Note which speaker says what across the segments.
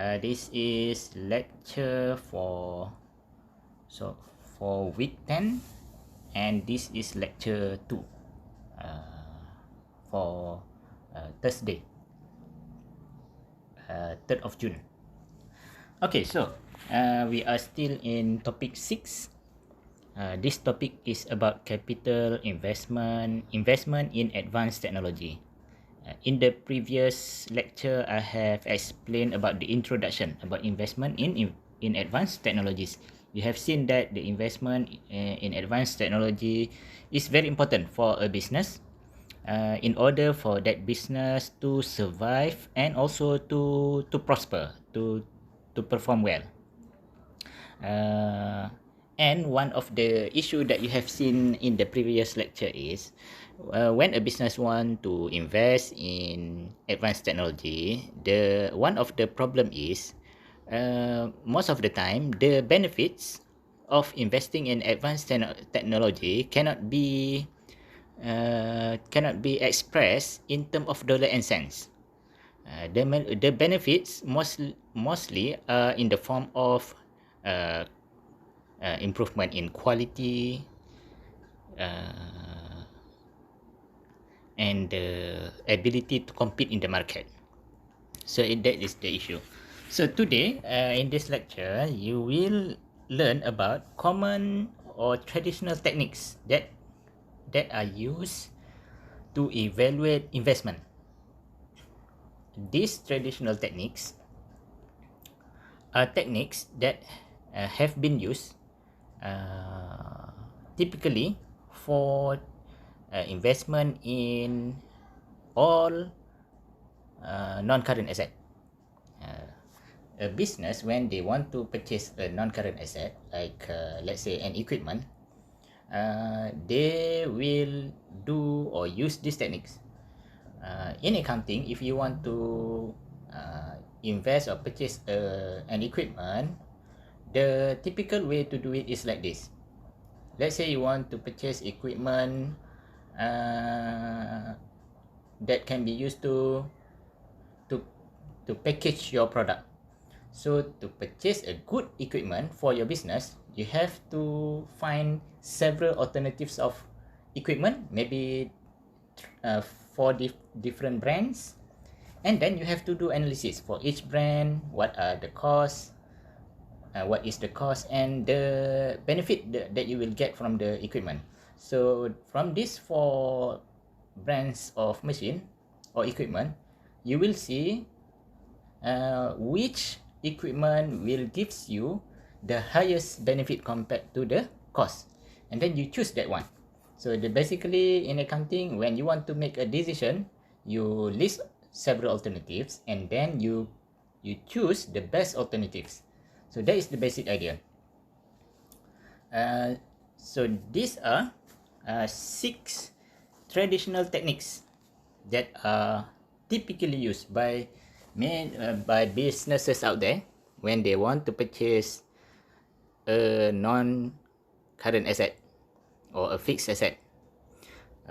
Speaker 1: This is lecture for week 10, and this is lecture 2 for Thursday, 3rd of June. Okay, so we are still in topic 6. This topic is about capital investment in advanced technology. In the previous lecture, I have explained about the introduction about investment in advanced technologies. You have seen that the investment in advanced technology is very important for a business in order for that business to survive and also to prosper, to perform well. And one of the issue that you have seen in the previous lecture is when a business want to invest in advanced technology, one of the problem is most of the time the benefits of investing in advanced technology cannot be expressed in terms of dollar and cents. The benefits mostly are in the form of improvement in quality and the ability to compete in the market. So that is the issue. So today, in this lecture, you will learn about common or traditional techniques that are used to evaluate investment. These traditional techniques are techniques that have been used typically for investment in all non-current asset. A business, when they want to purchase a non-current asset, like let's say an equipment, they will do or use these techniques. In accounting, if you want to invest or purchase an equipment, the typical way to do it is like this. Let's say you want to purchase equipment that can be used to package your product. So to purchase a good equipment for your business, you have to find several alternatives of equipment, maybe 4 different brands, and then you have to do analysis for each brand. What are the costs? What is the cost and the benefit that you will get from the equipment? So from these 4 brands of machine or equipment, you will see which equipment will gives you the highest benefit compared to the cost, and then you choose that one. So basically in accounting, when you want to make a decision, you list several alternatives and then you choose the best alternatives. So that is the basic idea. So these are 6 traditional techniques that are typically used by businesses out there when they want to purchase a non-current asset or a fixed asset.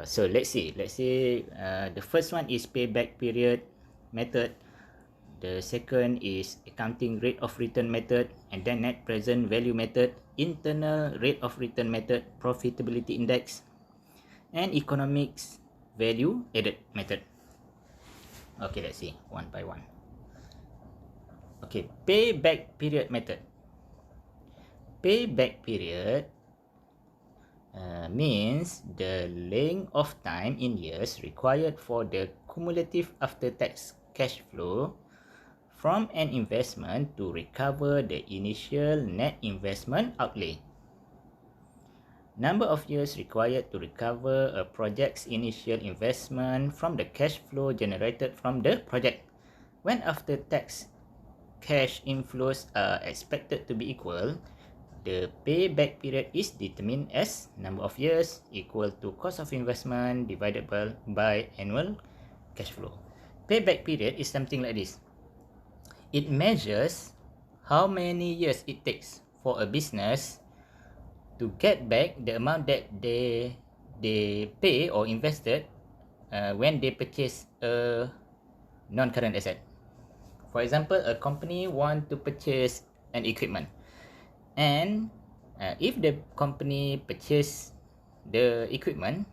Speaker 1: So let's see. The first one is payback period method. The second is accounting rate of return method, and then net present value method, internal rate of return method, profitability index, and economics value added method. Okay, let's see one by one. Okay, payback period method. Payback period means the length of time in years required for the cumulative after-tax cash flow from an investment to recover the initial net investment outlay. Number of years required to recover a project's initial investment from the cash flow generated from the project. When after-tax cash inflows are expected to be equal, the payback period is determined as number of years equal to cost of investment divided by annual cash flow. Payback period is something like this. It measures how many years it takes for a business to get back the amount that they pay or invested when they purchase a non-current asset. For example, a company want to purchase an equipment, and if the company purchase the equipment,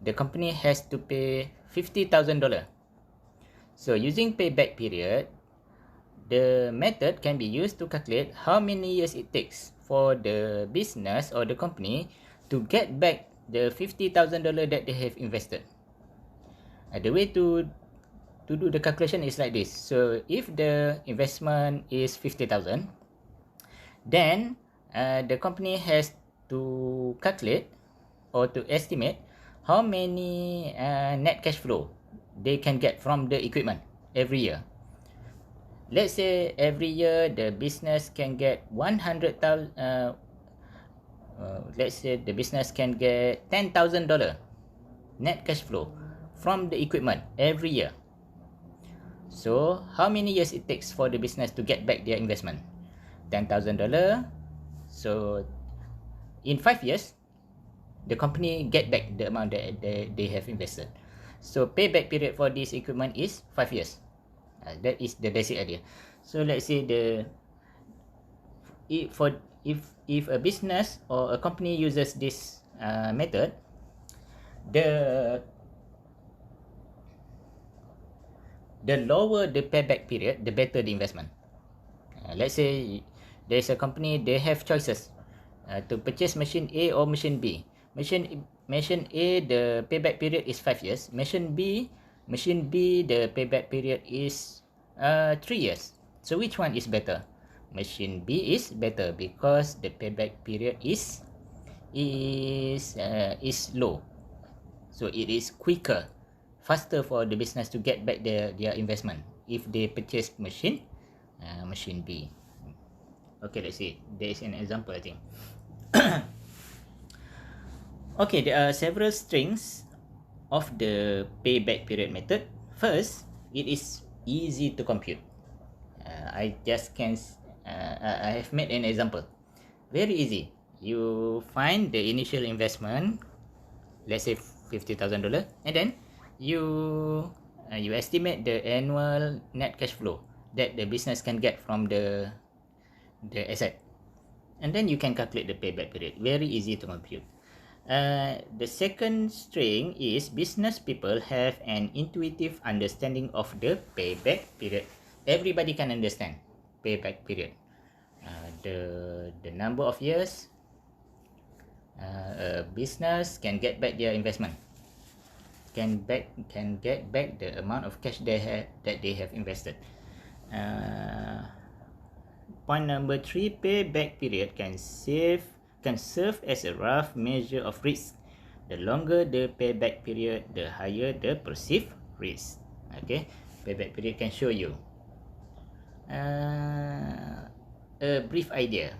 Speaker 1: the company has to pay $50,000. So using payback period, the method can be used to calculate how many years it takes for the business or the company to get back the $50,000 that they have invested. The way to do the calculation is like this. So if the investment is 50,000, then the company has to calculate or to estimate how many net cash flow they can get from the equipment every year. Let's say every year the business can get 100,000. Let's say the business can get $10,000 net cash flow from the equipment every year. So how many years it takes for the business to get back their investment? $10,000. So in 5 years, the company get back the amount that they have invested. So payback period for this equipment is 5 years. That is the basic idea. So let's say if a business or a company uses this method, the lower the payback period, the better the investment. Let's say there's a company, they have choices to purchase machine A or machine B. Machine A, the payback period is 5 years. Machine B, the payback period is 3 years. So which one is better? Machine B is better because the payback period is low. So it is quicker, faster for the business to get back their investment if they purchase machine B. Okay, let's see. There is an example, I think. Okay, there are several strengths of the payback period method. First, it is easy to compute. I have made an example. Very easy. You find the initial investment, let's say $50,000, and then you estimate the annual net cash flow that the business can get from the asset, and then you can calculate the payback period. Very easy to compute. The second string is business people have an intuitive understanding of the payback period. Everybody can understand payback period. The number of years a business can get back their investment, can get back the amount of cash that they have invested. Point number 3, payback period can serve as a rough measure of risk. The longer the payback period, the higher the perceived risk. Okay, payback period can show you a brief idea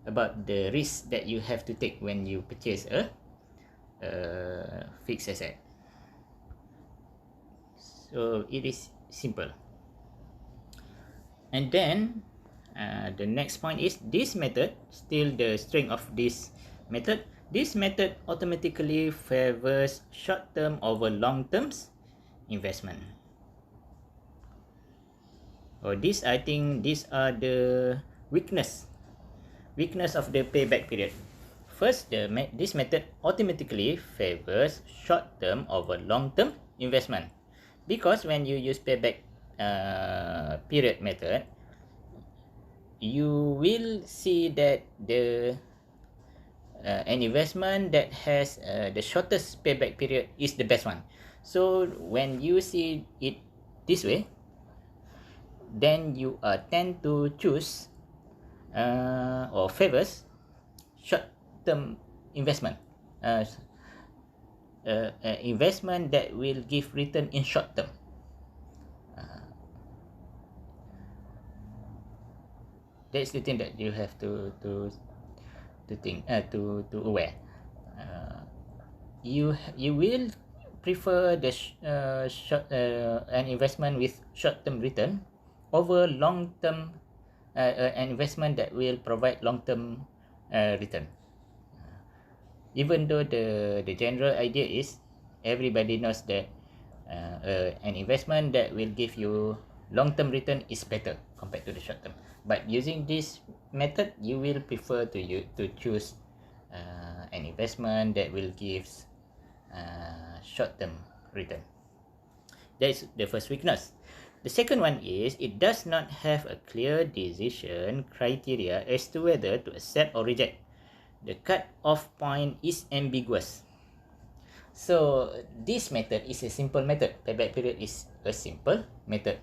Speaker 1: about the risk that you have to take when you purchase a fixed asset. So it is simple. And then the next point is this method, still the strength of this method. This method automatically favors short-term over long-term investment. I think these are the weakness of the payback period. First, this method automatically favors short-term over long-term investment, because when you use payback period method, you will see that an investment that has the shortest payback period is the best one. So when you see it this way, then you tend to choose or favors short-term investment, investment that will give return in short term. That's the thing that you have to think to aware. You will prefer the an investment with short-term return over long-term an investment that will provide long-term return. Even though the general idea is everybody knows that an investment that will give you long-term return is better compared to the short term. But using this method, you will prefer to choose an investment that will give short-term return. That is the first weakness. The second one is it does not have a clear decision criteria as to whether to accept or reject. The cut-off point is ambiguous. So this method is a simple method. Payback period is a simple method.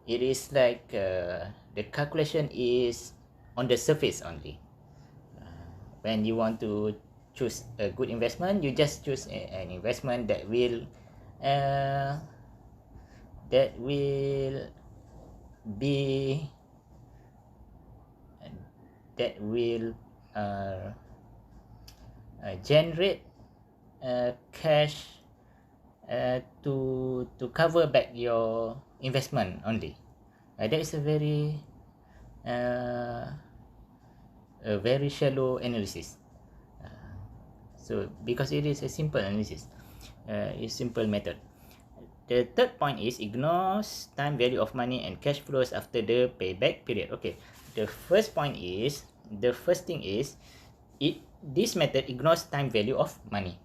Speaker 1: It is like the calculation is on the surface only. When you want to choose a good investment, you just choose an investment that will be that will generate cash to cover back your investment only. That is a very shallow analysis. So because it is a simple analysis, a simple method. The third point is ignores time value of money and cash flows after the payback period. Okay, the first thing is this method ignores time value of money.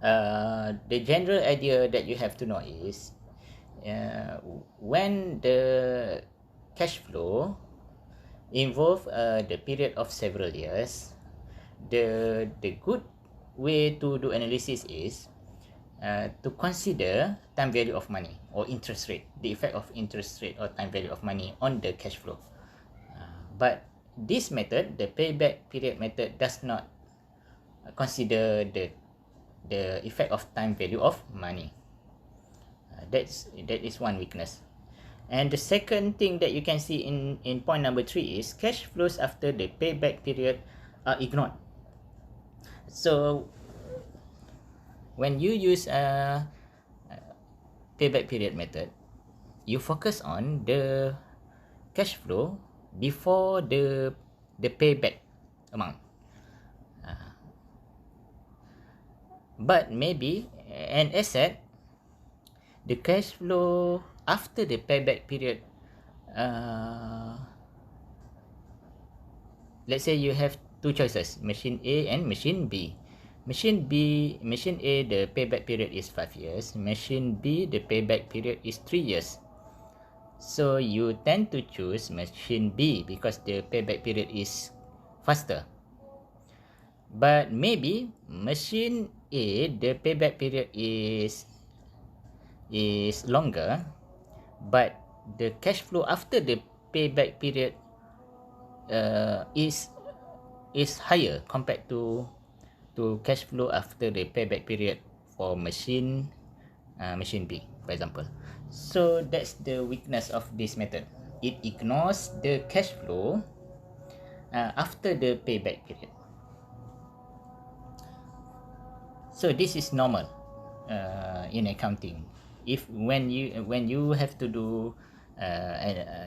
Speaker 1: The general idea that you have to know is when the cash flow involve the period of several years, the good way to do analysis is to consider time value of money or interest rate, the effect of interest rate or time value of money on the cash flow. But this method, the payback period method, does not consider the effect of time value of money. That is one weakness. And the second thing that you can see in point number 3 is cash flows after the payback period are ignored. So when you use a payback period method, you focus on the cash flow before the payback amount. But maybe an asset, the cash flow after the payback period, let's say you have two choices, machine A and machine B. Machine A, the payback period is 5 years. Machine B, the payback period is 3 years. So you tend to choose machine B because the payback period is faster. But maybe machine A, the payback period is longer, but the cash flow after the payback period is higher compared to cash flow after the payback period for machine B, for example. So that's the weakness of this method. It ignores the cash flow after the payback period. So this is normal in accounting. If when you have to do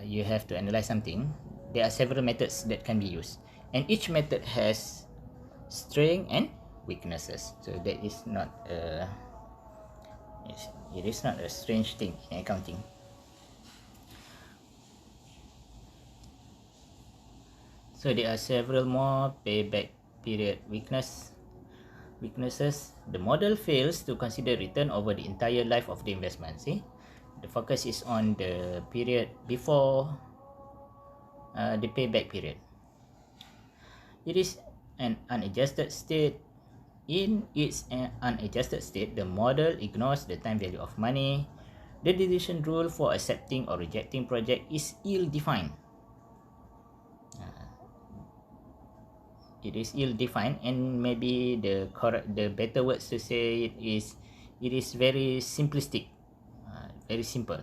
Speaker 1: you have to analyze something, there are several methods that can be used, and each method has strength and weaknesses. So that is not it is not a strange thing in accounting. So there are several more payback period weaknesses. The model fails to consider return over the entire life of the investment. See, the focus is on the period before the payback period. It is an unadjusted state. In its unadjusted state, the model ignores the time value of money. The decision rule for accepting or rejecting project is ill-defined. It is ill-defined, and maybe the better words to say it is very simplistic, very simple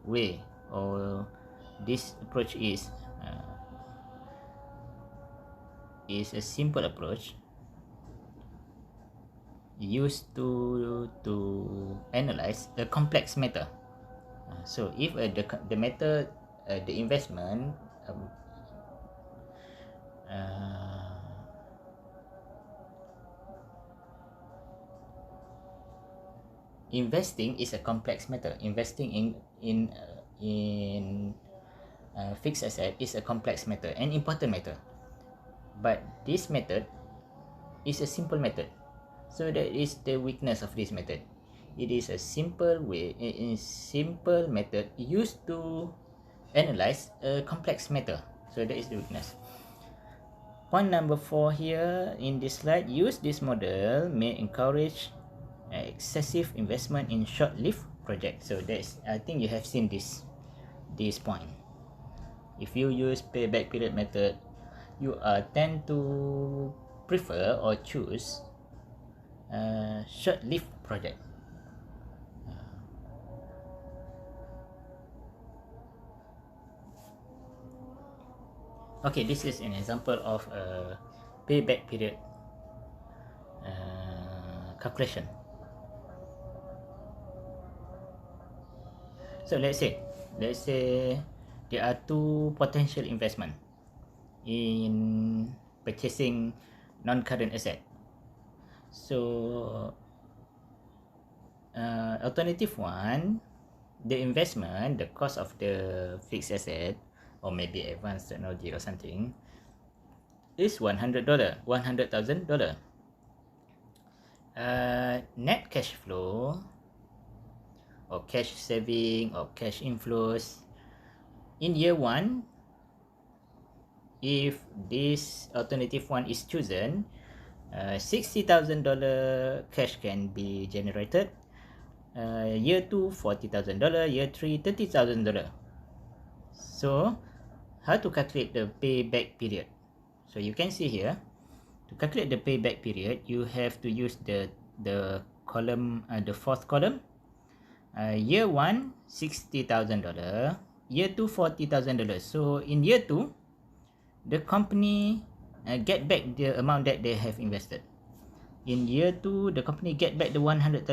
Speaker 1: way, or this approach is a simple approach used to analyze a complex matter. So if the method, the investment investing is a complex matter. Investing in fixed asset is a complex matter, an important matter. But this method is a simple method. So that is the weakness of this method. It is a simple method used to analyze a complex matter. So that is the weakness. Point number 4 here in this slide, use this model may encourage excessive investment in short-lived projects. So that's, I think you have seen this point. If you use payback period method, you tend to prefer or choose short-lived project. Okay, this is an example of a payback period calculation. So let's say there are two potential investment in purchasing non-current asset. So alternative one, the investment, the cost of the fixed asset or maybe advanced technology or something is $100,000. Net cash flow or cash saving or cash inflows in year one, if this alternative one is chosen, $60,000 cash can be generated. Year 2, $40,000. Year 3, $30,000. So how to calculate the payback period? So you can see here, to calculate the payback period, you have to use the column, the fourth column. Year 1, $60,000. Year 2, $40,000. So in year 2, the company get back the amount that they have invested. In year 2, the company get back the $100,000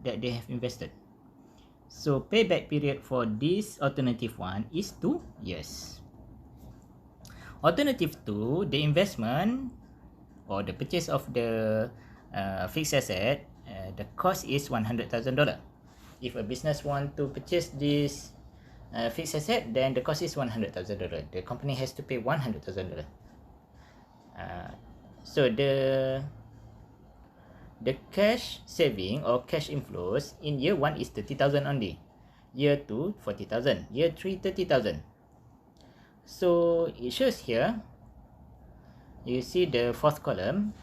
Speaker 1: that they have invested. So payback period for this alternative one is 2 years. Alternative 2, the investment or the purchase of the fixed asset, the cost is $100,000. If a business want to purchase this fixed asset, then the cost is $100,000. The company has to pay $100,000. So the cash saving or cash inflows in year 1 is $30,000 only. Year 2, $40,000. Year 3, $30,000. So it shows here, you see the fourth column.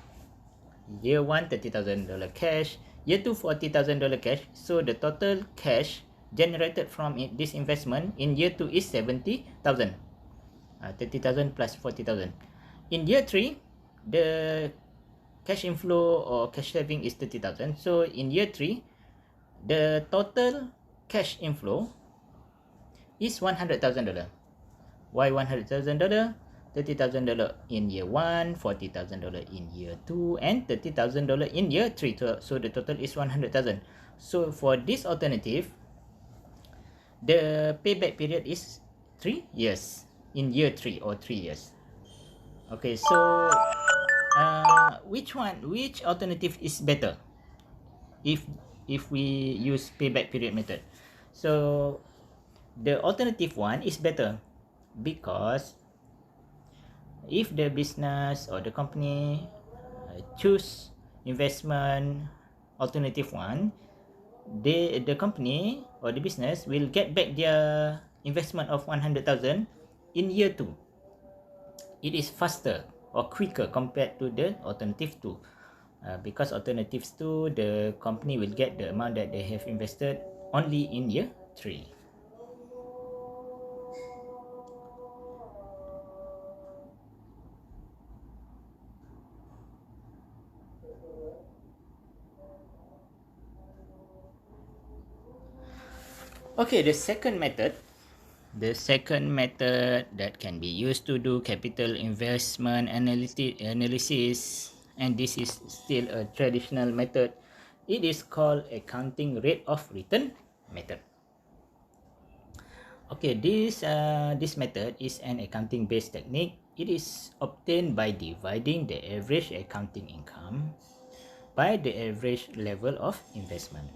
Speaker 1: Year 1, $30,000 cash. Year 2, $40,000 cash. So the total cash generated from this investment in year 2 is $70,000. 30,000 plus 40,000. In year 3, the cash inflow or cash saving is 30,000. So in year 3, the total cash inflow is $100,000. Why $100,000? $30,000 in year 1, $40,000 in year 2, and $30,000 in year 3. So the total is $100,000. So for this alternative, the payback period is 3 years in year 3 or 3 years. Okay, so which alternative is better if we use payback period method? So the alternative one is better, because if the business or the company choose investment alternative one, the company or the business will get back their investment of 100,000 in year 2. It is faster or quicker compared to the alternative 2, because alternatives 2, the company will get the amount that they have invested only in year 3. Okay, the second method that can be used to do capital investment analysis, and this is still a traditional method, it is called accounting rate of return method. Okay, this method is an accounting based technique. It is obtained by dividing the average accounting income by the average level of investment.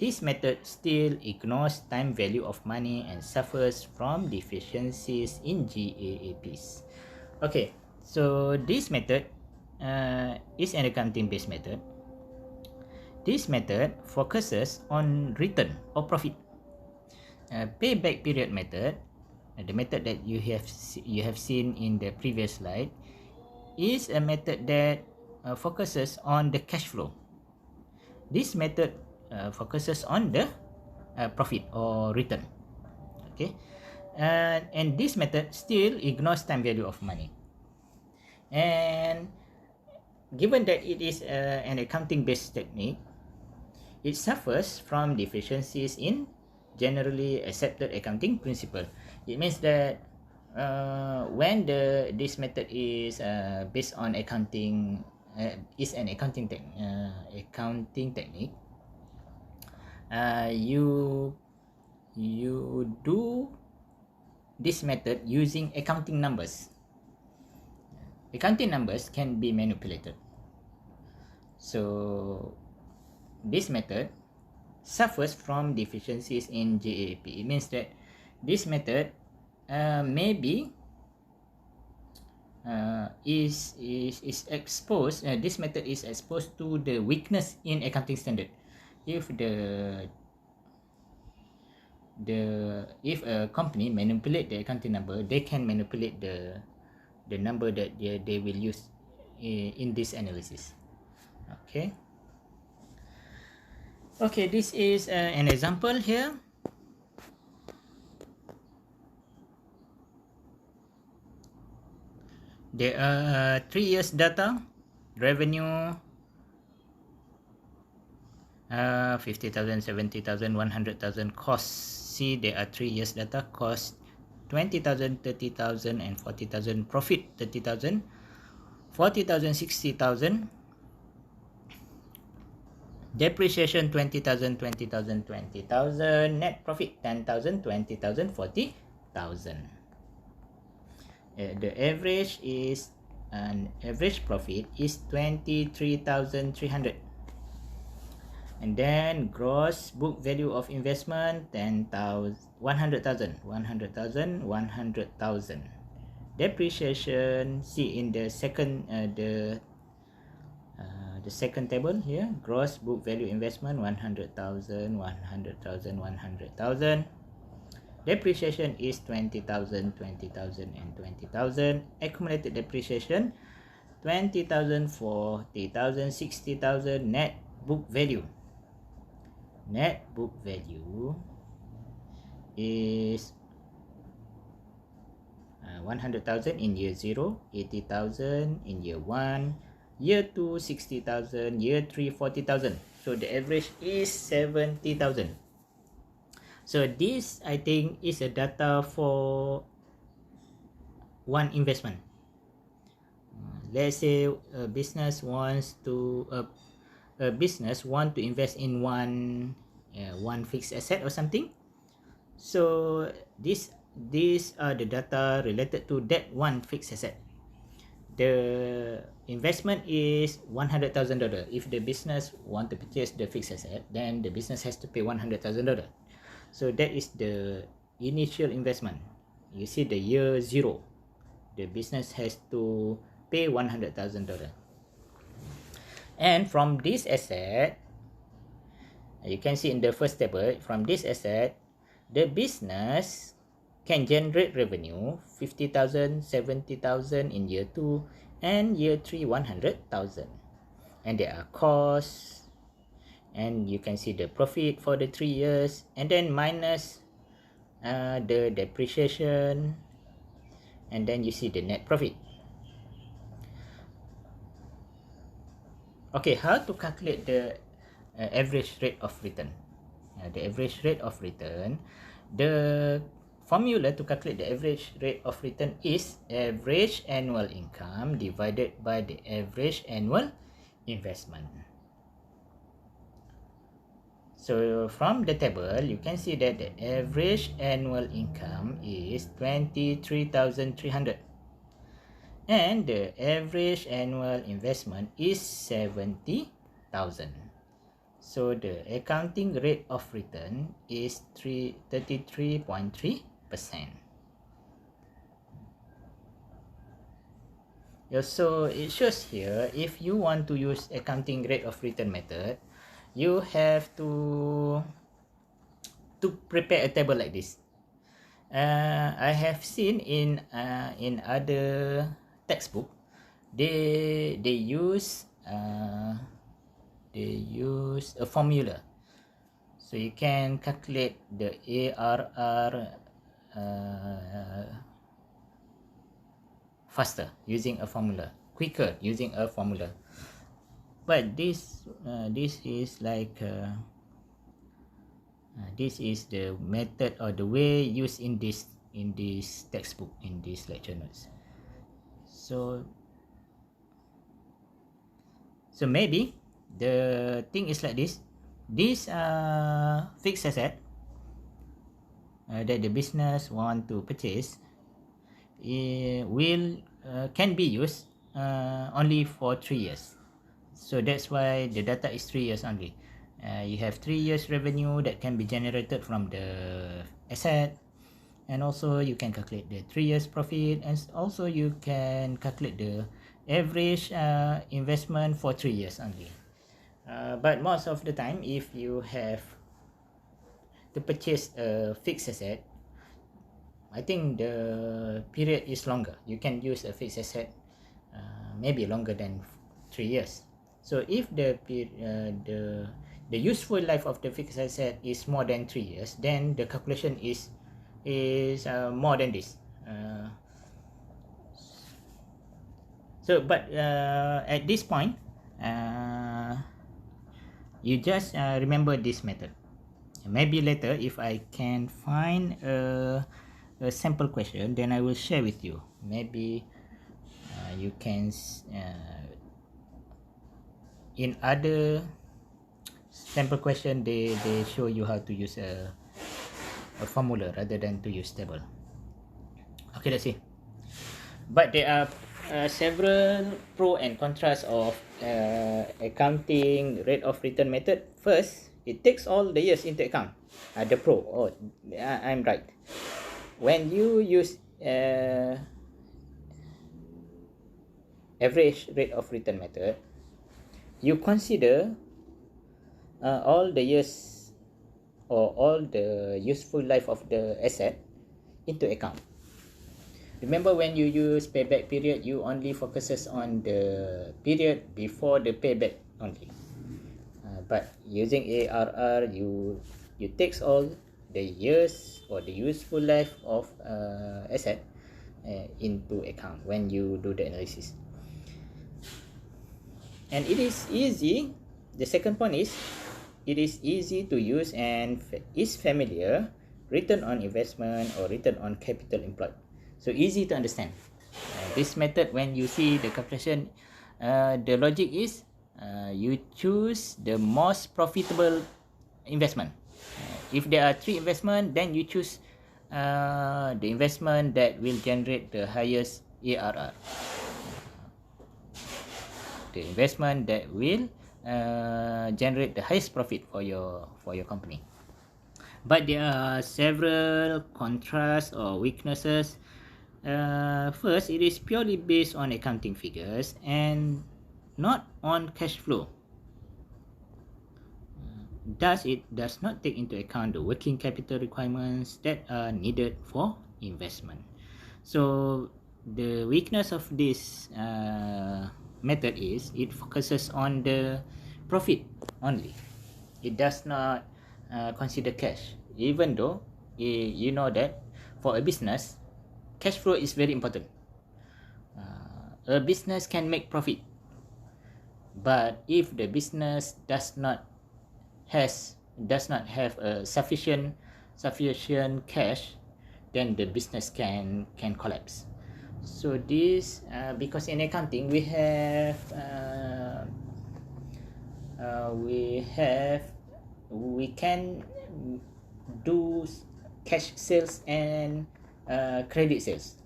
Speaker 1: this method still ignores time value of money and suffers from deficiencies in GAAPs. Okay, so this method is an accounting-based method. This method focuses on return or profit. Payback period method, the method that you have seen in the previous slide, is a method that focuses on the cash flow. This method focuses on the profit or return. Okay, and this method still ignores time value of money. And given that it is an accounting-based technique, it suffers from deficiencies in generally accepted accounting principle. It means that when this method is based on accounting, is an accounting technique, you do this method using accounting numbers. Accounting numbers can be manipulated. So this method suffers from deficiencies in GAAP. It means that this method maybe is exposed. This method is exposed to the weakness in accounting standard. If if a company manipulate the accounting number, they can manipulate the number that they will use in this analysis. Okay. Okay, this is an example here. There are 3 years data, revenue 50,000, 70,000, 100,000, costs. See, there are 3 years data, cost 20,000, 30,000, and 40,000, profit 30,000, 40,000, 60,000, depreciation 20,000, 20,000, 20,000, net profit 10,000, 20,000, 40,000. The average is average profit is 23,300. And then gross book value of investment 100,000, 100,000, 100,000. Depreciation, see in the second the second table here, gross book value investment 100,000, 100,000, 100,000. Depreciation is 20,000, 20,000, and 20,000. Accumulated depreciation 20,000, 40,000, 60,000. Net book value. Net book value is 100,000 in year 0, 80,000 in year 1, year 2 60,000, year 3 40,000. So the average is 70,000. So this, I think, is a data for one investment. Let's say a business wants to invest in one fixed asset or something. So these are the data related to that one fixed asset. The investment is $100,000. If the business want to purchase the fixed asset, then the business has to pay $100,000. So that is the initial investment. You see the year 0, the business has to pay $100,000. And from this asset, you can see in the first table, from this asset, the business can generate revenue 50,000, 70,000 in year 2, and year 3 100,000. And there are costs, and you can see the profit for the 3 years, and then minus the depreciation, and then you see the net profit. Okay, how to calculate the average rate of return? The average rate of return, the formula to calculate the average rate of return is average annual income divided by the average annual investment. So from the table, you can see that the average annual income is 23,300. And the average annual investment is 70,000. So the accounting rate of return is 33.3%. So it shows here, if you want to use accounting rate of return method, you have to prepare a table like this. I have seen in other textbook, they use a formula, so you can calculate the ARR faster using a formula, quicker using a formula. But this is like this is the method or the way used in this textbook, in this lecture notes. So maybe the thing is like this. This fixed asset that the business want to purchase can be used only for 3 years. So that's why the data is 3 years only. You have 3 years revenue that can be generated from the asset, and also you can calculate the 3 years profit, and also you can calculate the average investment for 3 years only. But most of the time, if you have to purchase a fixed asset, I think the period is longer. You can use a fixed asset maybe longer than 3 years. So if the useful life of the fixed asset is more than 3 years, then the calculation is more than this. But at this point, you just remember this method. Maybe later, if I can find a sample question, then I will share with you. Maybe you can in other sample question, they show you how to use a formula rather than to use table. Okay, let's see. But there are several pro and contras of accounting rate of return method. First, it takes all the years into account. The pro, I'm right. When you use average rate of return method, you consider all the years or all the useful life of the asset into account. Remember, when you use payback period, you only focuses on the period before the payback only. But using ARR, you takes all the years or the useful life of asset into account when you do the analysis. And it is easy. The second point is, it is easy to use and is familiar. Return on investment or return on capital employed. So easy to understand. This method, when you see the calculation, the logic is you choose the most profitable investment. If there are 3 investments, then you choose the investment that will generate the highest ARR. The investment that will generate the highest profit for your company. But there are several contrasts or weaknesses. First, it is purely based on accounting figures and not on cash flow. Thus, it does not take into account the working capital requirements that are needed for investment. So the weakness of this method is it focuses on the profit only. It does not consider cash, even though you know that for a business, cash flow is very important. A business can make profit, but if the business does not have a sufficient cash, then the business can collapse. So this because in accounting we can do cash sales and credit sales.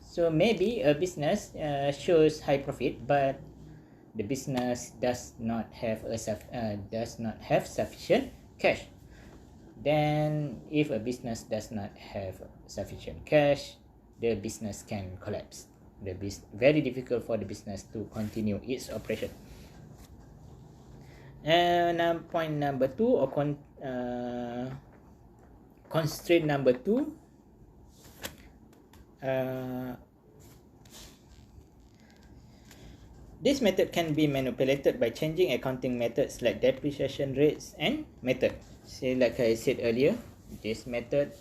Speaker 1: So maybe a business shows high profit, but the business does not have sufficient cash. Then if a business does not have sufficient cash, the business can collapse. Very difficult for the business to continue its operation. And point number 2, or constraint number 2, this method can be manipulated by changing accounting methods like depreciation rates and method. Say, like I said earlier, this method,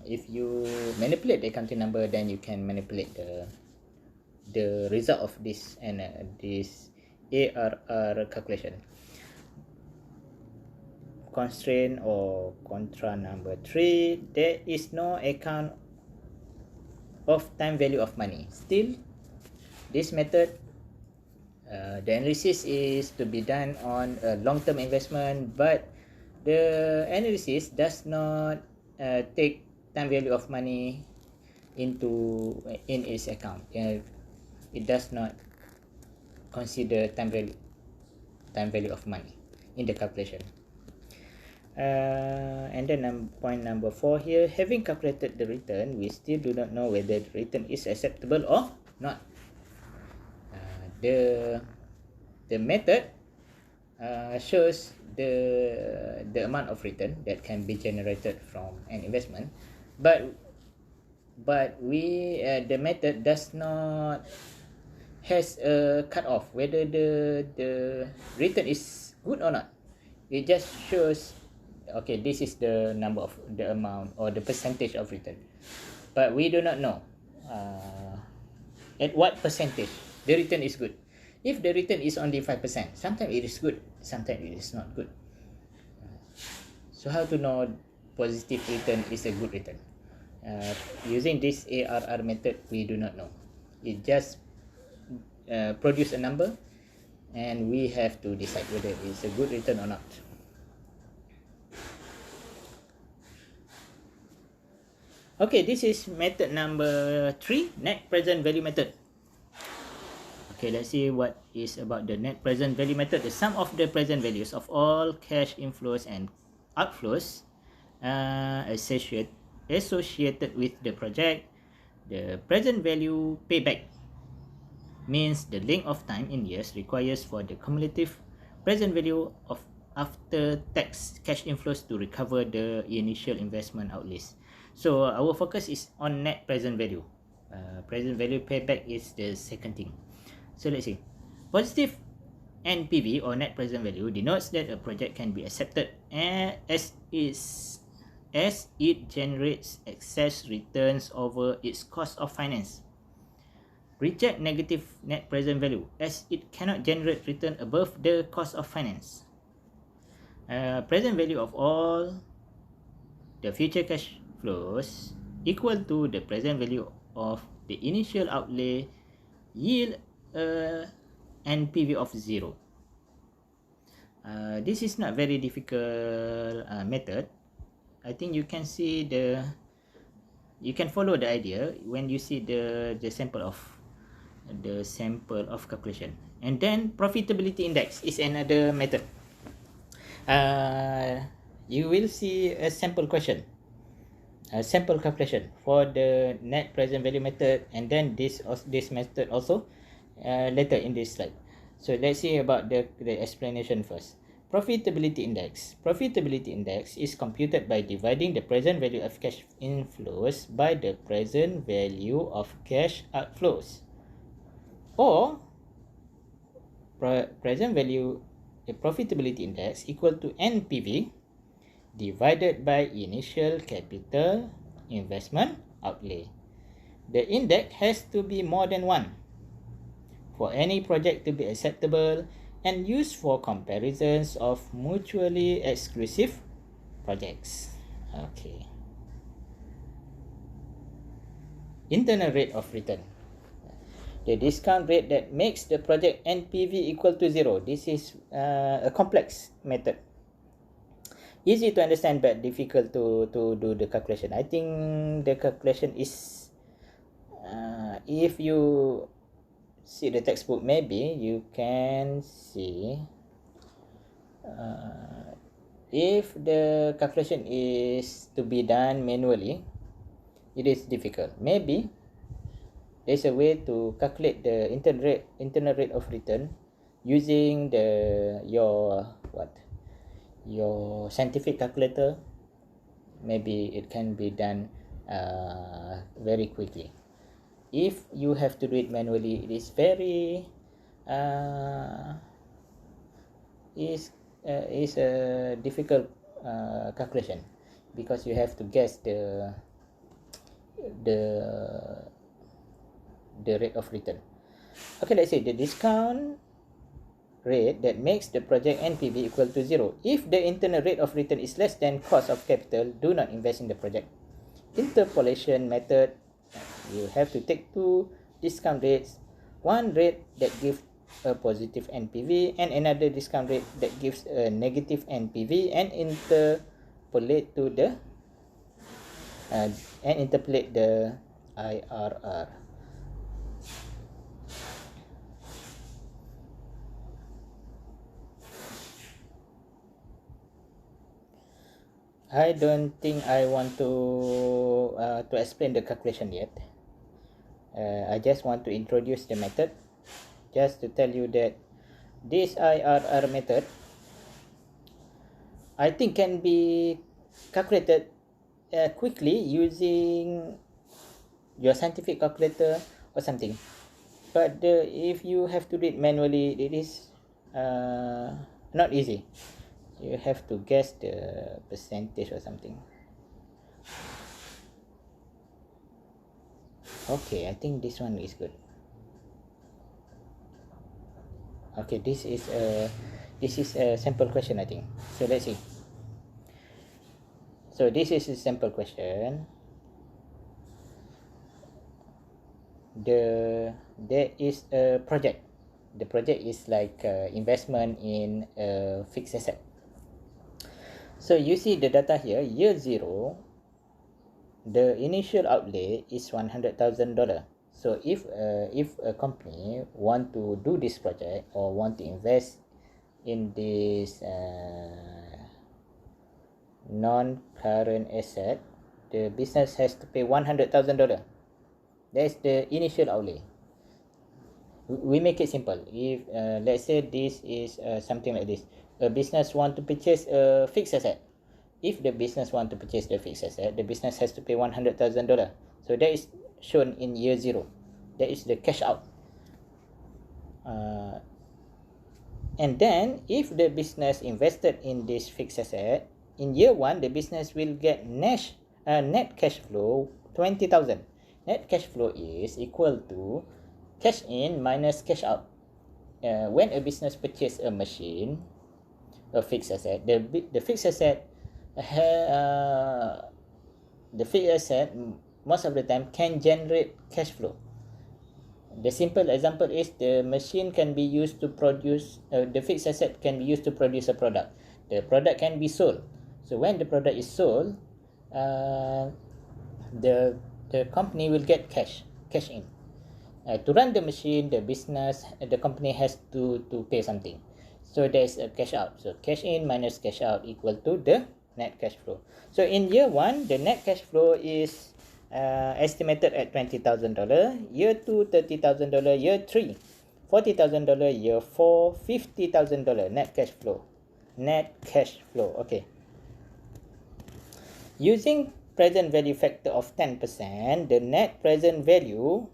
Speaker 1: if you manipulate the accounting number, then you can manipulate the result of this and this ARR calculation. Constraint or contra number 3, there is no account of time value of money. Still, this method, the analysis is to be done on a long-term investment, but the analysis does not take time value of money in its account. It does not consider time value of money in the calculation. And then point number 4 here, having calculated the return, we still do not know whether the return is acceptable or not. The method shows the amount of return that can be generated from an investment, but the method does not has a cutoff whether the return is good or not. It just shows, okay, this is the amount or the percentage of return, but we do not know at what percentage the return is good. If the return is only 5%, sometimes it is good, sometimes it is not good. So how to know positive return is a good return? Using this ARR method, we do not know. It just produce a number, and we have to decide whether it is a good return or not. Okay, this is method number 3, net present value method. Okay, let's see what is about the net present value method. The sum of the present values of all cash inflows and outflows associated with the project. The present value payback means the length of time in years requires for the cumulative present value of after tax cash inflows to recover the initial investment outlays. So our focus is on net present value. Present value payback is the second thing. So let's see. Positive NPV or net present value denotes that a project can be accepted as it generates excess returns over its cost of finance. Reject negative net present value as it cannot generate return above the cost of finance. Present value of all the future cash flows equal to the present value of the initial outlay yield NPV of 0. This is not very difficult method. I think you can see you can follow the idea when you see the sample of calculation. And then profitability index is another method. You will see a sample question, a sample calculation for the net present value method, and then this method also later in this slide. So let's see about the explanation first. Profitability index. Profitability index is computed by dividing the present value of cash inflows by the present value of cash outflows, or present value profitability index equal to NPV divided by initial capital investment outlay. The index has to be more than 1 for any project to be acceptable and used for comparisons of mutually exclusive projects. Okay. Internal rate of return. The discount rate that makes the project NPV equal to 0. This is a complex method. Easy to understand but difficult to do the calculation. I think the calculation is if you see the textbook, maybe you can see if the calculation is to be done manually, it is difficult. Maybe there's a way to calculate the internal rate of return using your scientific calculator. Maybe it can be done very quickly. If you have to do it manually, it is very is a difficult calculation, because you have to guess the rate of return. Okay, let's say the discount rate that makes the project NPV equal to 0. If the internal rate of return is less than cost of capital, do not invest in the project. Interpolation method, you have to take two discount rates, one rate that gives a positive NPV and another discount rate that gives a negative NPV, and interpolate the IRR. I don't think I want to explain the calculation yet. I just want to introduce the method, just to tell you that this IRR method, I think, can be calculated quickly using your scientific calculator or something. But if you have to do it manually, it is not easy. You have to guess the percentage or something. Okay, I think this one is good. Okay, this is a sample question, I think. So let's see. So this is a sample question. There is a project. The project is like investment in a fixed asset. So you see the data here. Year 0, the initial outlay is $100,000. So if a company want to do this project or want to invest in this non-current asset, the business has to pay $100,000. That's the initial outlay. We make it simple. If let's say this is something like this, a business want to purchase a fixed asset. If the business want to purchase the fixed asset, the business has to pay $100,000. So that is shown in year 0. That is the cash out. And then if the business invested in this fixed asset, in year 1, the business will get net cash flow 20,000. Net cash flow is equal to cash in minus cash out. When a business purchase a machine, a fixed asset, the fixed asset most of the time can generate cash flow. The simple example is the machine can be used to produce, the fixed asset can be used to produce a product. The product can be sold. So when the product is sold, the company will get cash in. To run the machine, the company has to pay something. So there is a cash out. So cash in minus cash out equal to the net cash flow. So in year 1, the net cash flow is estimated at $20,000. Year 2, $30,000. Year 3, $40,000. Year 4, $50,000 net cash flow. Net cash flow. Okay. Using present value factor of 10%, the net present value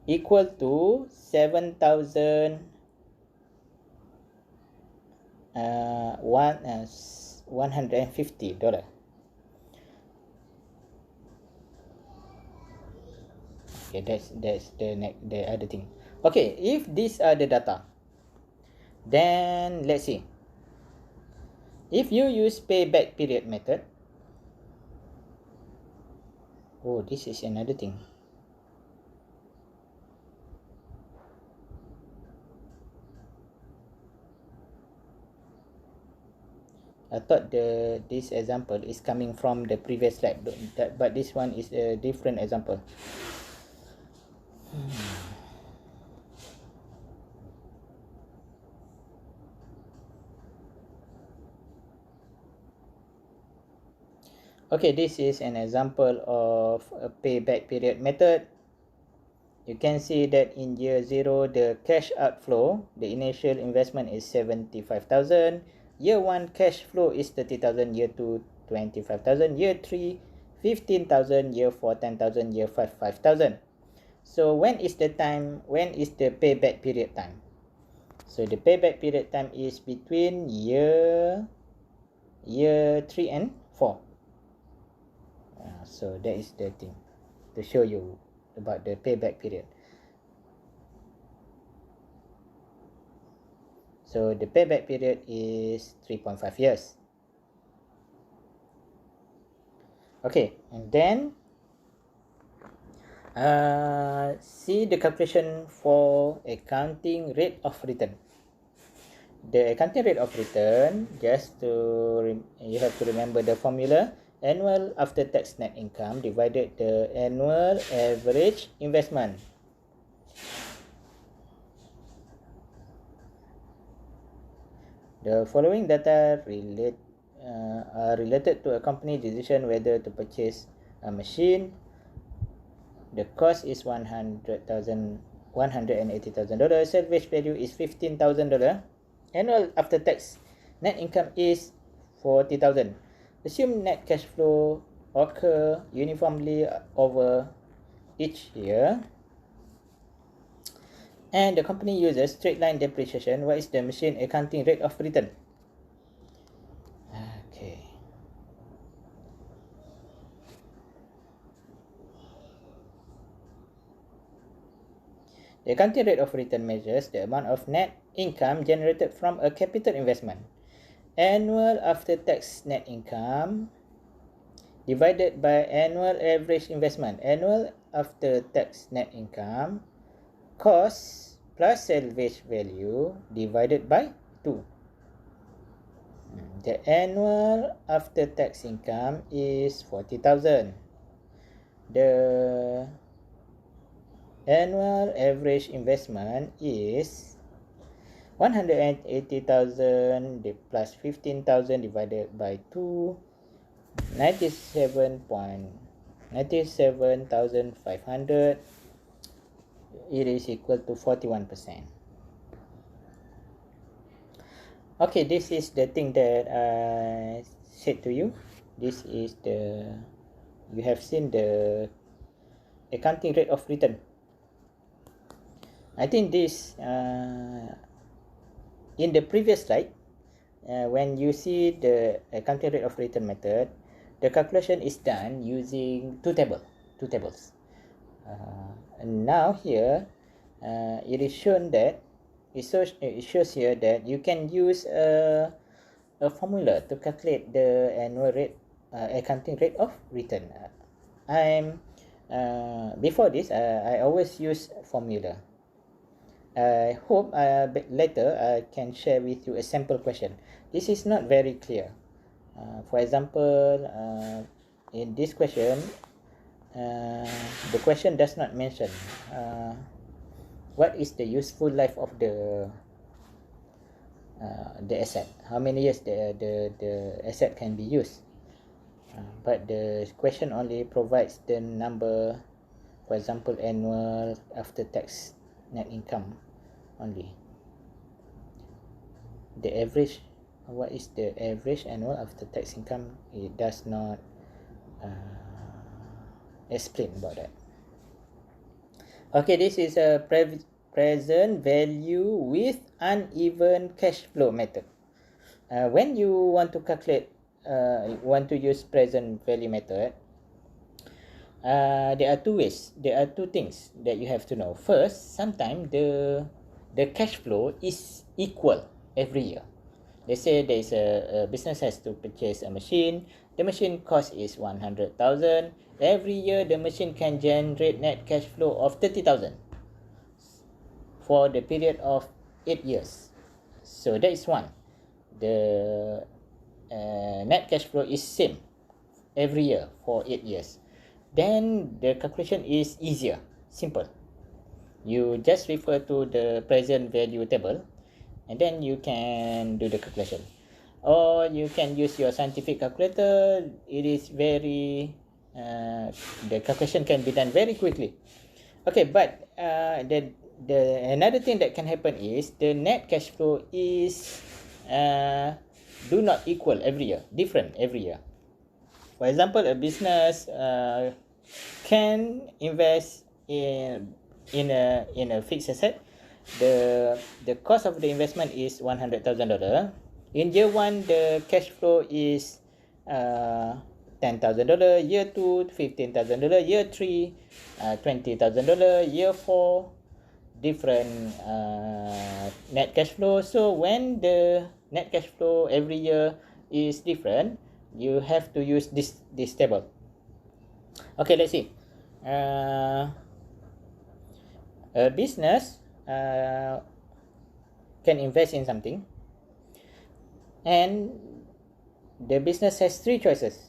Speaker 1: equal to $7,150. Okay, that's the other thing. Okay, if these are the data, then let's see. If you use payback period method, oh, this is another thing. I thought this example is coming from the previous slide, but this one is a different example. Okay, this is an example of a payback period method. You can see that in year 0, the cash outflow, the initial investment is 75,000. Year 1 cash flow is 30,000. Year 2, 25,000. Year 3, 15,000. Year 4, 10,000. Year 5, 5,000. So when is the payback period time? So the payback period time is between year 3 and 4. So that is the thing to show you about the payback period. So the payback period is 3.5 years. Okay, and then see the calculation for accounting rate of return. The accounting rate of return, you have to remember the formula: annual after tax net income divided the annual average investment. The following data are related to a company decision whether to purchase a machine. The cost is $180,000. Salvage value is $15,000. Annual after tax net income is 40,000. Assume net cash flow occur uniformly over each year, and the company uses straight line depreciation. What is the machine accounting rate of return? Okay. The accounting rate of return measures the amount of net income generated from a capital investment. Annual after-tax net income divided by annual average investment. Annual after-tax net income cost plus salvage value divided by 2. The annual after-tax income is 40,000. The annual average investment is 180,000 plus 15,000 divided by 2, 97,500. It is equal to 41%. Okay, this is the thing that I said to you. This is you have seen the accounting rate of return. I think this in the previous slide, when you see the accounting rate of return method, the calculation is done using two tables. And now here, it is shown that it shows here that you can use a formula to calculate the annual rate accounting rate of return. Before this, I always use formula. I hope later I can share with you a sample question. This is not very clear. For example, in this question, the question does not mention what is the useful life of the asset. How many years the asset can be used. But the question only provides the number, for example, annual after tax net income only. The average, what is the average annual after tax income? It does not explain about that. Okay, this is a present value with uneven cash flow method. When you want to calculate, want to use present value method, there are two ways. There are two things that you have to know. First, sometimes the cash flow is equal every year. Let's say there is a business has to purchase a machine. The machine cost is 100,000. Every year, the machine can generate net cash flow of 30,000 for the period of 8 years. So that is one. The net cash flow is same every year for 8 years. Then the calculation is easier, simple. You just refer to the present value table, and then you can do the calculation. or you can use your scientific calculator. It is very the calculation can be done very quickly. Okay, but the another thing that can happen is the net cash flow is do not equal every year, different every year. For example, a business can invest in a fixed asset. The cost of the investment is $100,000. In year one, the cash flow is $10,000. Year two, $15,000. Year three, $20,000. Year four, different net cash flow. So when the net cash flow every year is different, you have to use this table. Okay, let's see. A business can invest in something, and the business has three choices: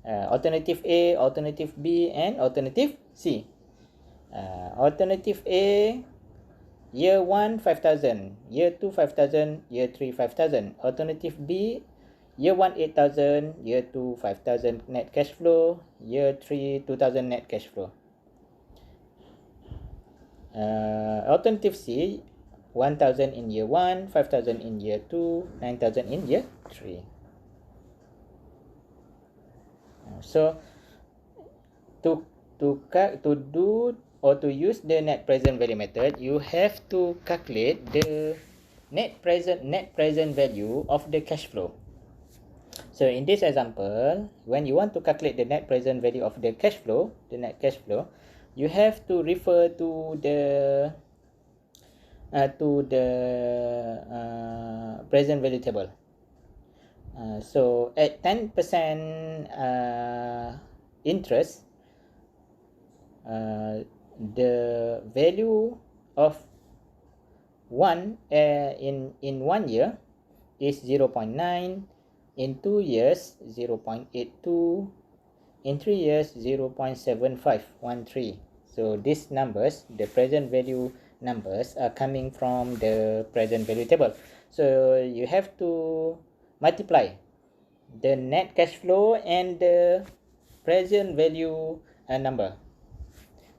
Speaker 1: alternative A, alternative B, and alternative C. Alternative A, year 1 5,000, year 2 5,000, year 3 5,000. Alternative B, year 1 8,000, year 2 5,000 net cash flow, year 3 2,000 net cash flow. Alternative C, 1,000 in year 1, 5,000 in year 2, 9,000 in year 3. So to do or to use the net present value method, you have to calculate the net present value of the cash flow. So in this example, when you want to calculate the net present value of the cash flow, you have to refer to the present value table. So at 10% interest, the value of one in 1 year is 0.9, in 2 years 0.82, in 3 years 0.7513. So these numbers, the present value numbers, are coming from the present value table. So you have to multiply the net cash flow and the present value number.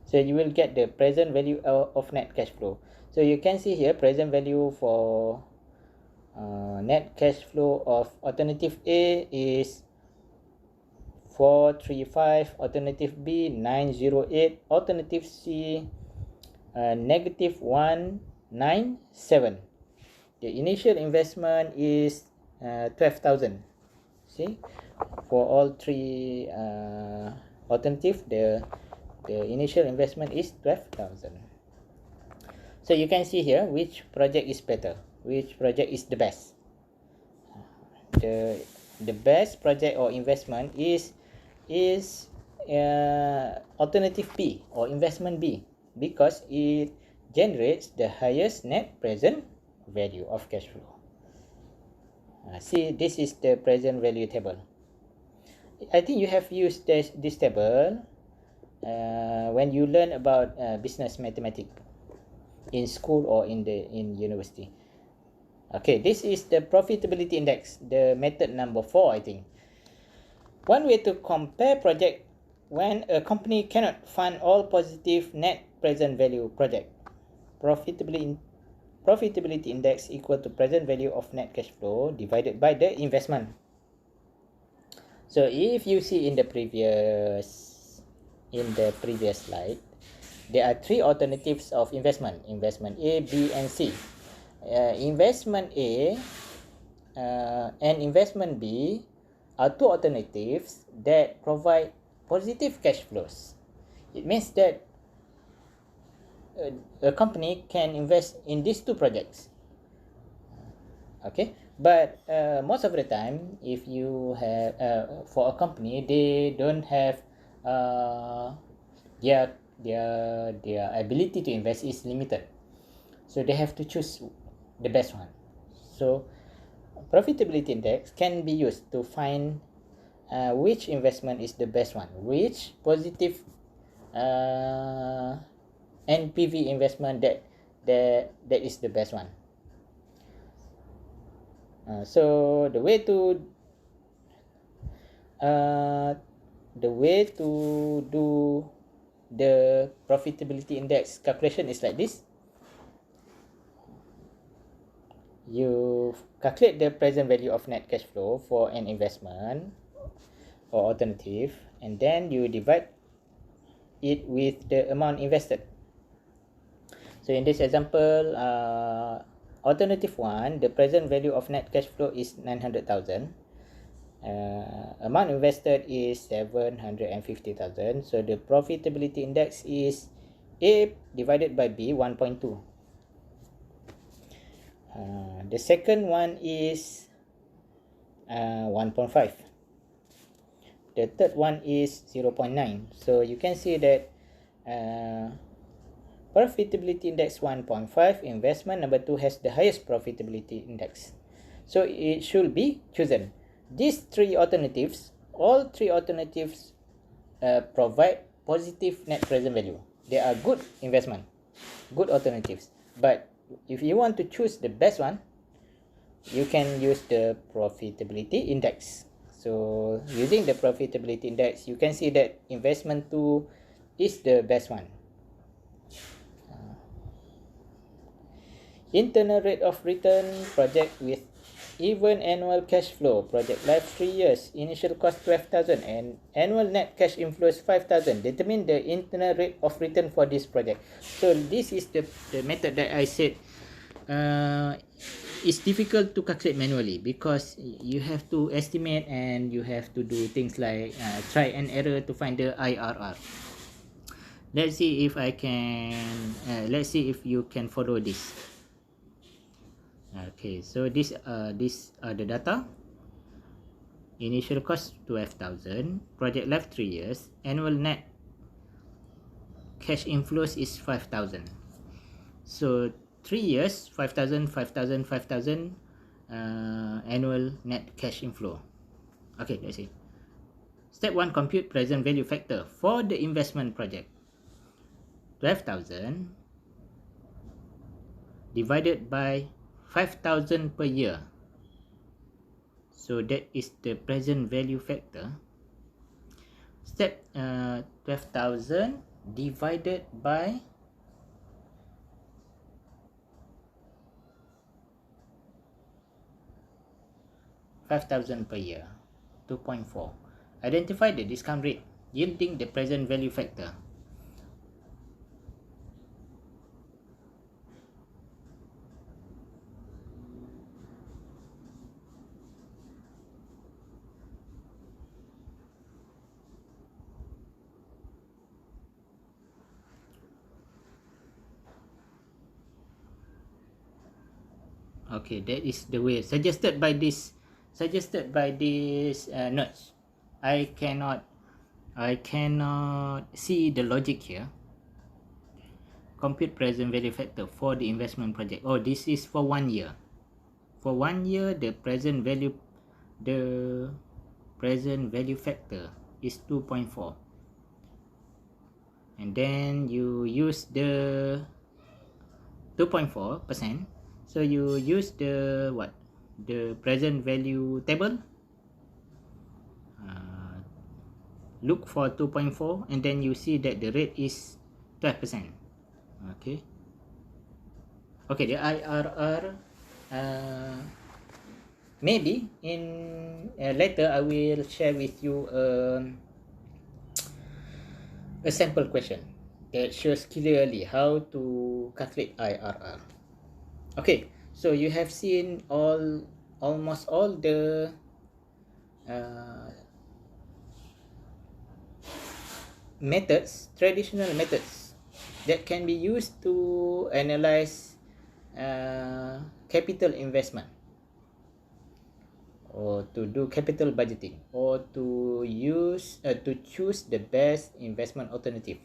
Speaker 1: So you will get the present value of net cash flow. So you can see here present value for net cash flow of alternative A is 435, alternative B 908, alternative C negative 197. The initial investment is 12,000. See, for all three alternative, the initial investment is 12,000. So you can see here which project is better, which project is the best. The best project or investment is alternative B or investment B, because it generates the highest net present value of cash flow. See, this is the present value table. I think you have used this table when you learn about business mathematics in school or in university. Okay, this is the profitability index, the method number 4, I think. One way to compare project when a company cannot fund all positive net present value project. Profitability index equal to present value of net cash flow divided by the investment. So if you see in the previous slide, there are three alternatives of investment: investment A, B, and C. Investment A and investment B are two alternatives that provide positive cash flows. It means that a company can invest in these two projects. Okay, but most of the time, if you have for a company, they don't have their ability to invest is limited, so they have to choose the best one. So profitability index can be used to find which investment is the best one, which positive NPV investment that is the best one. So uh, the way to do the profitability index calculation is like this. You calculate the present value of net cash flow for an investment or alternative, and then you divide it with the amount invested. So in this example, alternative 1, the present value of net cash flow is 900,000. Amount invested is 750,000. So the profitability index is A divided by B, 1.2. The second one is 1.5. The third one is 0.9. So you can see that profitability index 1.5, investment number 2 has the highest profitability index. So it should be chosen. These three alternatives, all three alternatives provide positive net present value. They are good investment, good alternatives. But if you want to choose the best one, you can use the profitability index. So using the profitability index, you can see that investment 2 is the best one. Internal rate of return, project with even annual cash flow, project life 3 years, initial cost 12,000 and annual net cash inflows 5,000. Determine the internal rate of return for this project. So this is the method that I said it's difficult to calculate manually, because you have to estimate and you have to do things like try and error to find the IRR. Let's see if I can let's see if you can follow this. Okay, so these are the data. Initial cost 12,000, project life 3 years, annual net cash inflows is 5,000. So 3 years, 5,000, 5,000, 5,000 annual net cash inflow. Okay, let's see. Step 1, compute present value factor for the investment project. 12,000 divided by 5,000 per year. So that is the present value factor. Step 12,000 divided by 5,000 per year, 2.4. Identify the discount rate yielding the present value factor. Okay, that is the way suggested by this notes. I cannot see the logic here. Compute present value factor for the investment project. Oh, this is for 1 year. For 1 year, the present value factor is 2.4. And then you use the 2.4%. So you use the present value table. Look for 2.4 and then you see that the rate is 12%. Okay, the IRR maybe in later I will share with you a sample question that shows clearly how to calculate IRR. Okay, so you have seen almost all the traditional methods that can be used to analyze capital investment, or to do capital budgeting, or to choose the best investment alternative.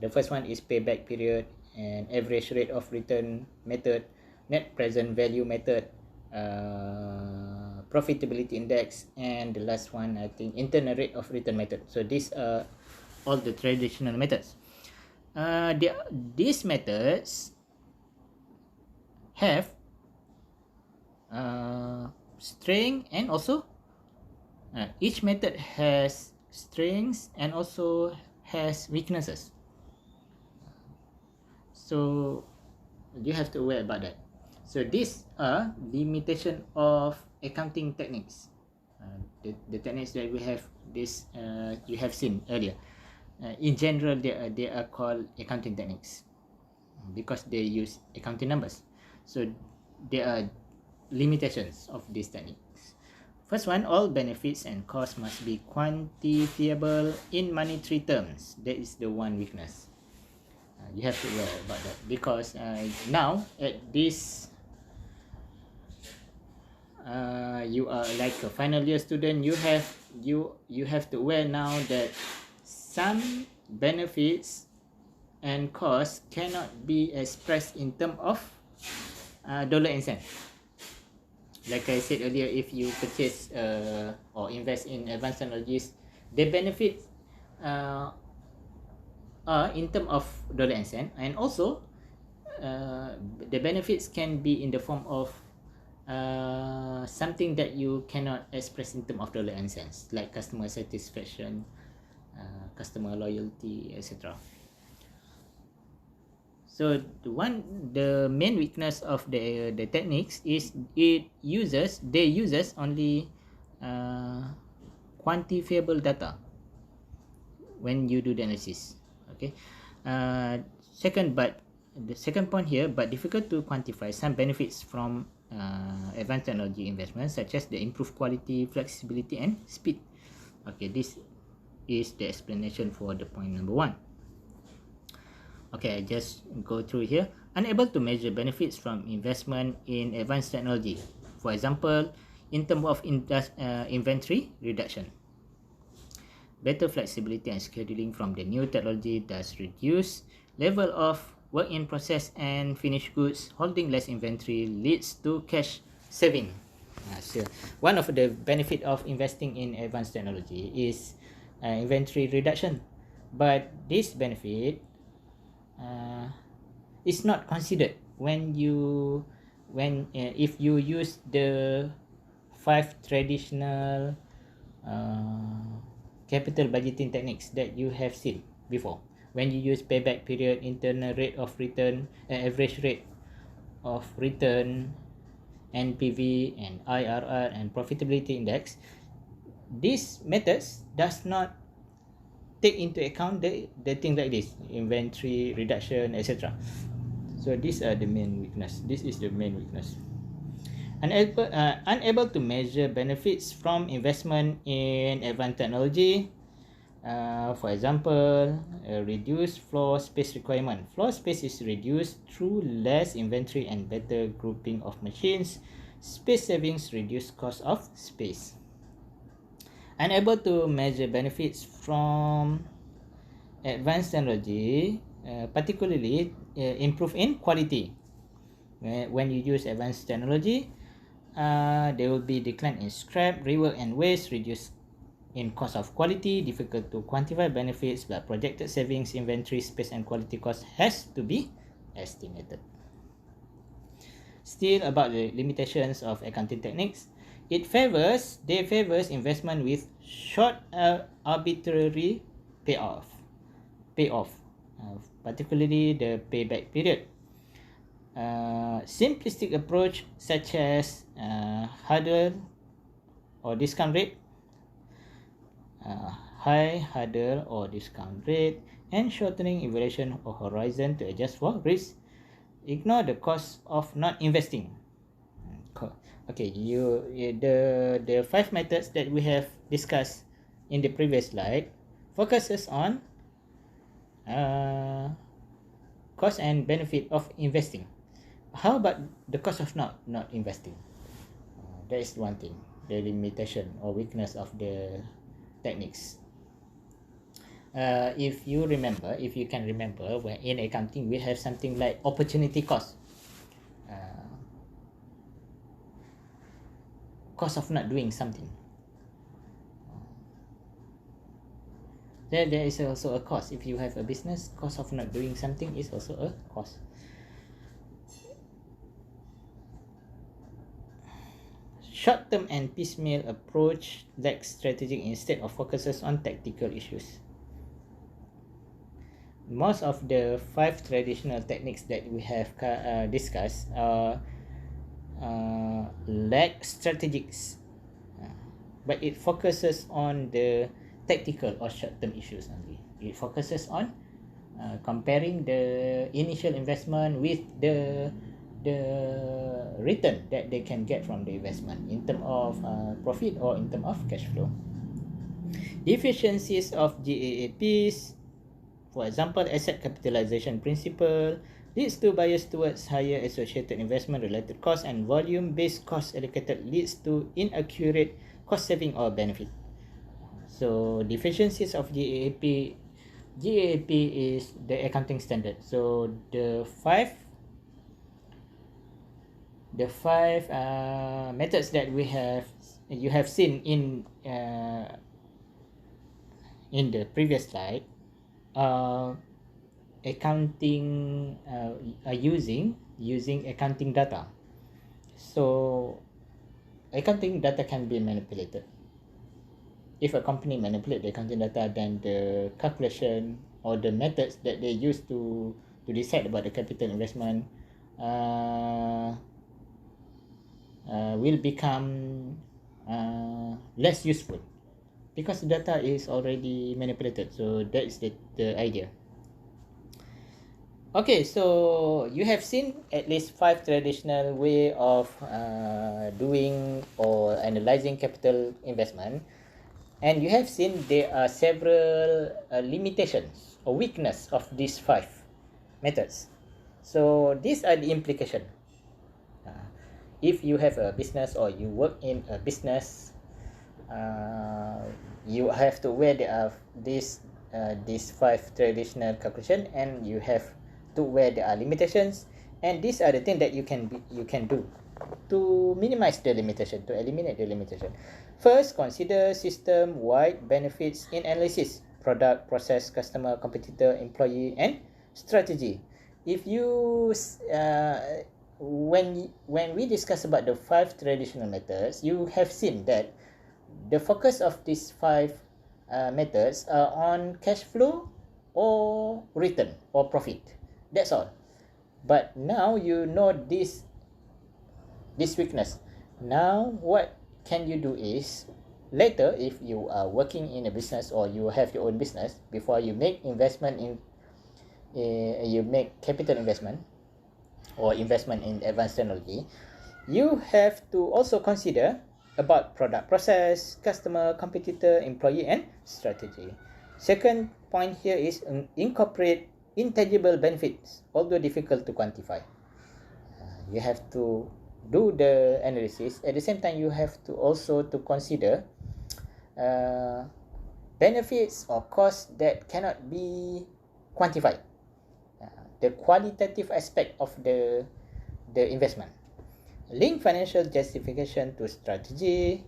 Speaker 1: The first one is payback period and average rate of return method, net present value method, profitability index, and the last one, I think, internal rate of return method. So these are all the traditional methods. These methods have strength, and also each method has strengths and also has weaknesses. So you have to aware about that. So these are limitation of accounting techniques. The techniques that we have this you have seen earlier. In general, they are called accounting techniques because they use accounting numbers. So there are limitations of these techniques. First one, all benefits and costs must be quantifiable in monetary terms. That is the one weakness. You have to aware about that because now at this you are like a final year student, you have to aware now that some benefits and costs cannot be expressed in terms of dollar and cent. Like I said earlier, if you purchase or invest in advanced technologies, the benefits are in terms of dollar and cent, and also the benefits can be in the form of something that you cannot express in terms of dollar and cents, like customer satisfaction, customer loyalty, etc. So the main weakness of the techniques is they uses only quantifiable data when you do the analysis. Okay. The second point here, but difficult to quantify some benefits from advanced technology investments, such as the improved quality, flexibility, and speed. Okay, this is the explanation for the point number 1. Okay, I just go through here. Unable to measure benefits from investment in advanced technology. For example, in terms of inventory reduction. Better flexibility and scheduling from the new technology does reduce level of work in process and finished goods. Holding less inventory leads to cash saving. So one of the benefit of investing in advanced technology is inventory reduction, but this benefit is not considered if you use the 5 traditional capital budgeting techniques that you have seen before. When you use payback period, internal rate of return, average rate of return, NPV, and IRR, and profitability index, these methods does not take into account the things like this, inventory reduction, etc. So these are the main weakness. This is the main weakness. Unable to measure benefits from investment in advanced technology. For example, reduced floor space requirement. Floor space is reduced through less inventory and better grouping of machines. Space savings reduce cost of space. Unable to measure benefits from advanced technology, particularly improve in quality. When you use advanced technology, there will be decline in scrap, rework, and waste, reduce in cost of quality, difficult to quantify benefits, but projected savings, inventory, space, and quality cost has to be estimated. Still about the limitations of accounting techniques, they favors investment with short arbitrary payoff, particularly the payback period. Simplistic approach such as hurdle or discount rate, high hurdle or discount rate, and shortening evaluation or horizon to adjust for risk. Ignore the cost of not investing. Okay, the 5 methods that we have discussed in the previous slide focuses on cost and benefit of investing. How about the cost of not investing? That is one thing, the limitation or weakness of the techniques. If you can remember, when in accounting we have something like opportunity cost, cost of not doing something. There is also a cost. If you have a business, cost of not doing something is also a cost. short-term and piecemeal approach lacks strategic instead of focuses on tactical issues. Most of the 5 traditional techniques that we have discussed lack strategics, but it focuses on the tactical or short-term issues only. It focuses on comparing the initial investment with the return that they can get from the investment in terms of profit or in terms of cash flow. Deficiencies of GAAPs, for example, asset capitalization principle, leads to bias towards higher associated investment related costs, and volume-based cost allocated leads to inaccurate cost saving or benefit. So deficiencies of GAAP is the accounting standard. So the five methods that you have seen in the previous slide accounting using accounting data. So accounting data can be manipulated. If a company manipulates the accounting data, then the calculation or the methods that they use to decide about the capital investment will become less useful because the data is already manipulated. So that is the idea. Okay, so you have seen at least 5 traditional way of doing or analyzing capital investment, and you have seen there are several limitations or weakness of these 5 methods. So these are the implication. If you have a business or you work in a business, you have to aware there are these 5 traditional calculation, and you have to where there are limitations, and these are the things that you can do to minimize the limitation, to eliminate the limitation. First, consider system-wide benefits in analysis: product, process, customer, competitor, employee, and strategy. If you when we discuss about the 5 traditional methods, you have seen that the focus of these 5 methods are on cash flow or return or profit. That's all. But now you know this weakness. Now what can you do is, later if you are working in a business or you have your own business, before you make investment in you make capital investment or investment in advanced technology, you have to also consider about product, process, customer, competitor, employee, and strategy. Second point here is incorporate intangible benefits, although difficult to quantify. You have to do the analysis. At the same time, you have to also to consider benefits or costs that cannot be quantified. The qualitative aspect of the investment. Link financial justification to strategy.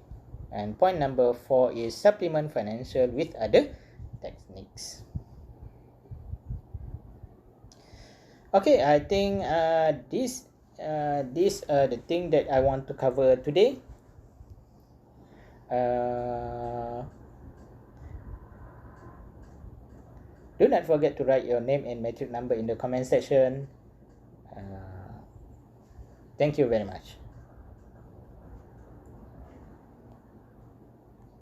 Speaker 1: And point number 4 is supplement financial with other techniques. Okay, I think these are the thing that I want to cover today. Do not forget to write your name and metric number in the comment section. Thank you very much.